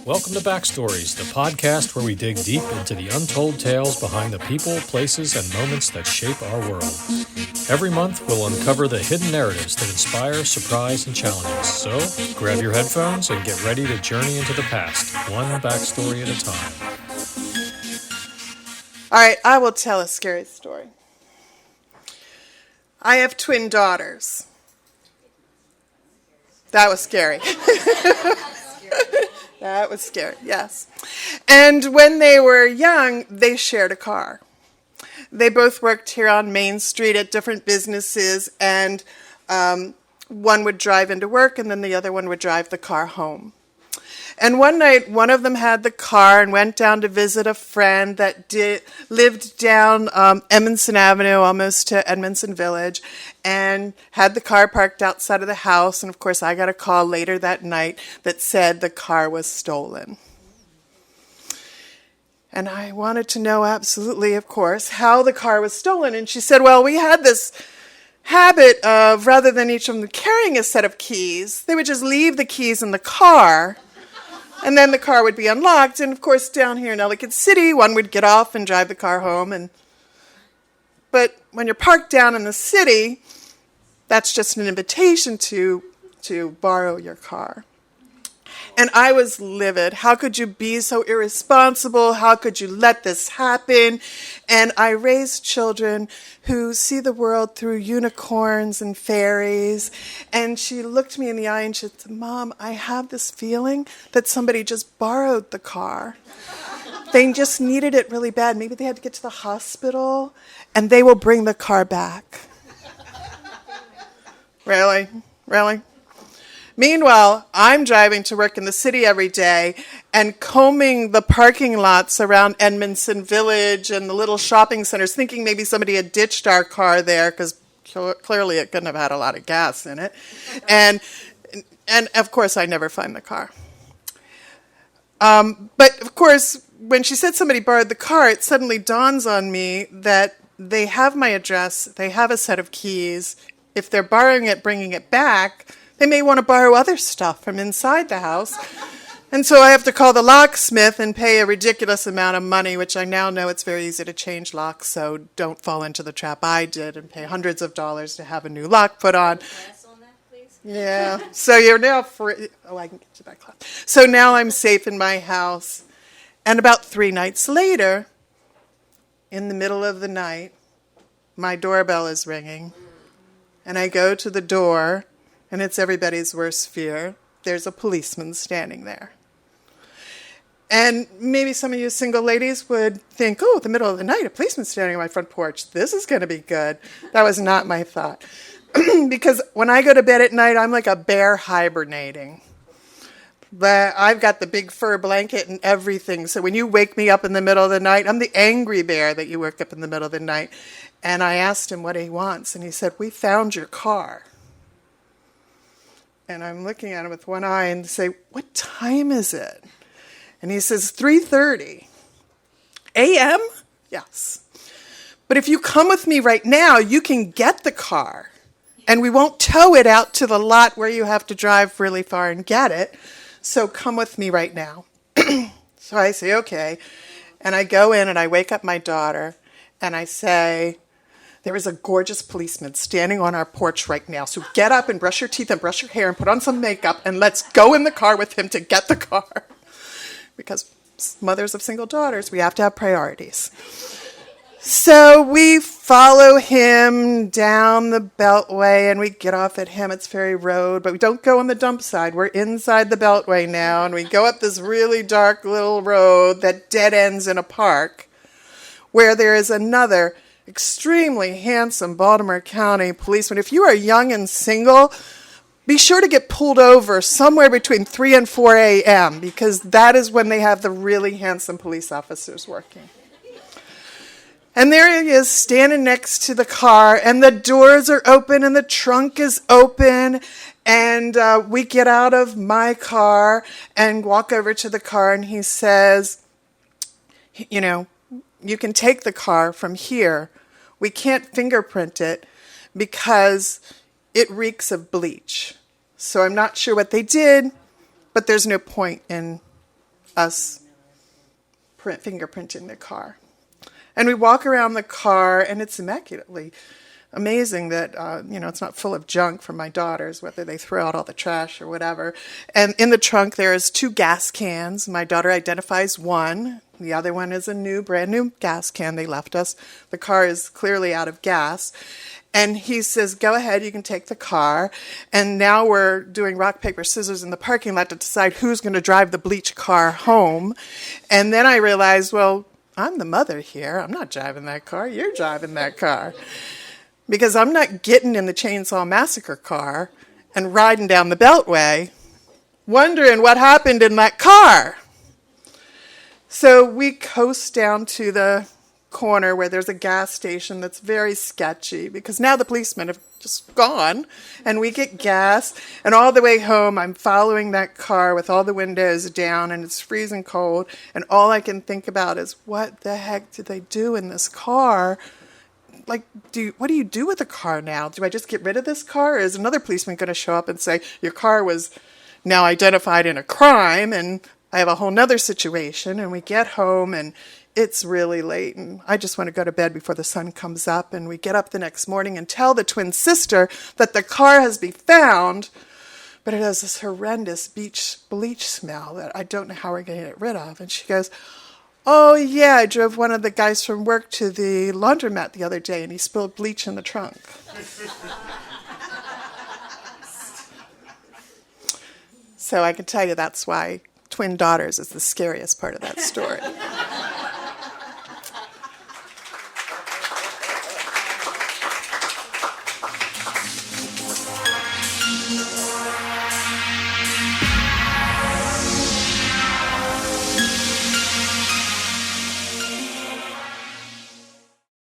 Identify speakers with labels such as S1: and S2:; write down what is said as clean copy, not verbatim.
S1: Welcome to Backstories, the podcast where we dig deep into the untold tales behind the people, places, and moments that shape our world. Every month, we'll uncover the hidden narratives that inspire, surprise, and challenge us. So, grab your headphones and get ready to journey into the past, one backstory at a time.
S2: All right, I will tell a scary story. I have twin daughters. That was scary. That was scary, yes. And when they were young, they shared a car. They both worked here on Main Street at different businesses, and one would drive into work, and then the other one would drive the car home. And one night, one of them had the car and went down to visit a friend that lived down Edmondson Avenue, almost to Edmondson Village, and had the car parked outside of the house. And, of course, I got a call later that night that said the car was stolen. And I wanted to know absolutely, of course, how the car was stolen. And she said, well, we had this habit of, rather than each of them carrying a set of keys, they would just leave the keys in the car. And then the car would be unlocked. And, of course, down here in Ellicott City, one would get off and drive the car home. But when you're parked down in the city, that's just an invitation to borrow your car. And I was livid. How could you be so irresponsible? How could you let this happen? And I raised children who see the world through unicorns and fairies. And she looked me in the eye and she said, Mom, I have this feeling that somebody just borrowed the car. They just needed it really bad. Maybe they had to get to the hospital, and they will bring the car back. Really? Really? Meanwhile, I'm driving to work in the city every day and combing the parking lots around Edmondson Village and the little shopping centers, thinking maybe somebody had ditched our car there because clearly it couldn't have had a lot of gas in it. And of course, I never find the car. But of course, when she said somebody borrowed the car, it suddenly dawns on me that they have my address, they have a set of keys. If they're borrowing it, bringing it back, they may want to borrow other stuff from inside the house. And so I have to call the locksmith and pay a ridiculous amount of money, which I now know it's very easy to change locks, so don't fall into the trap I did and pay hundreds of dollars to have a new lock put on.
S3: On that, please?
S2: Yeah, so you're now free. Oh, I can get you that cloth. So now I'm safe in my house. And about 3 nights later, in the middle of the night, my doorbell is ringing. And I go to the door, and it's everybody's worst fear. There's a policeman standing there. And maybe some of you single ladies would think, oh, the middle of the night, a policeman standing on my front porch. This is going to be good. That was not my thought. Because when I go to bed at night, I'm like a bear hibernating. But I've got the big fur blanket and everything. So when you wake me up in the middle of the night, I'm the angry bear that you wake up in the middle of the night. And I asked him what he wants. And he said, we found your car. And I'm looking at him with one eye and say, what time is it? And he says, 3:30 a.m.? Yes. But if you come with me right now, you can get the car. And we won't tow it out to the lot where you have to drive really far and get it. So come with me right now. So I say, okay. And I go in and I wake up my daughter and I say, there is a gorgeous policeman standing on our porch right now. So get up and brush your teeth and brush your hair and put on some makeup and let's go in the car with him to get the car. Because mothers of single daughters, we have to have priorities. So we follow him down the Beltway and we get off at Hammond's Ferry Road, but we don't go on the dump side. We're inside the Beltway now, and we go up this really dark little road that dead ends in a park where there is another extremely handsome Baltimore County policeman. If you are young and single, be sure to get pulled over somewhere between 3 and 4 a.m. because that is when they have the really handsome police officers working. And there he is standing next to the car, and the doors are open and the trunk is open, and we get out of my car and walk over to the car, and he says, you know, you can take the car from here. We can't fingerprint it because it reeks of bleach. So I'm not sure what they did, but there's no point in us fingerprinting the car. And we walk around the car, and it's immaculately amazing that, it's not full of junk from my daughters, whether they throw out all the trash or whatever. And in the trunk, there's 2 gas cans. My daughter identifies one. The other one is a brand new gas can they left us. The car is clearly out of gas. And he says, go ahead, you can take the car. And now we're doing rock, paper, scissors in the parking lot to decide who's going to drive the Bleach car home. And then I realized, well, I'm the mother here. I'm not driving that car. You're driving that car. Because I'm not getting in the Chainsaw Massacre car and riding down the Beltway wondering what happened in that car. So we coast down to the corner where there's a gas station that's very sketchy because now the policemen have just gone, and we get gas, and all the way home I'm following that car with all the windows down, and it's freezing cold, and all I can think about is what the heck did they do in this car? Like, what do you do with the car now? Do I just get rid of this car, or is another policeman going to show up and say your car was now identified in a crime, and I have a whole nother situation? And we get home, and it's really late, and I just want to go to bed before the sun comes up. And we get up the next morning and tell the twin sister that the car has been found, but it has this horrendous bleach smell that I don't know how we're going to get rid of. And she goes, oh, yeah, I drove one of the guys from work to the laundromat the other day, and he spilled bleach in the trunk. So I can tell you that's why twin daughters is the scariest part of that story.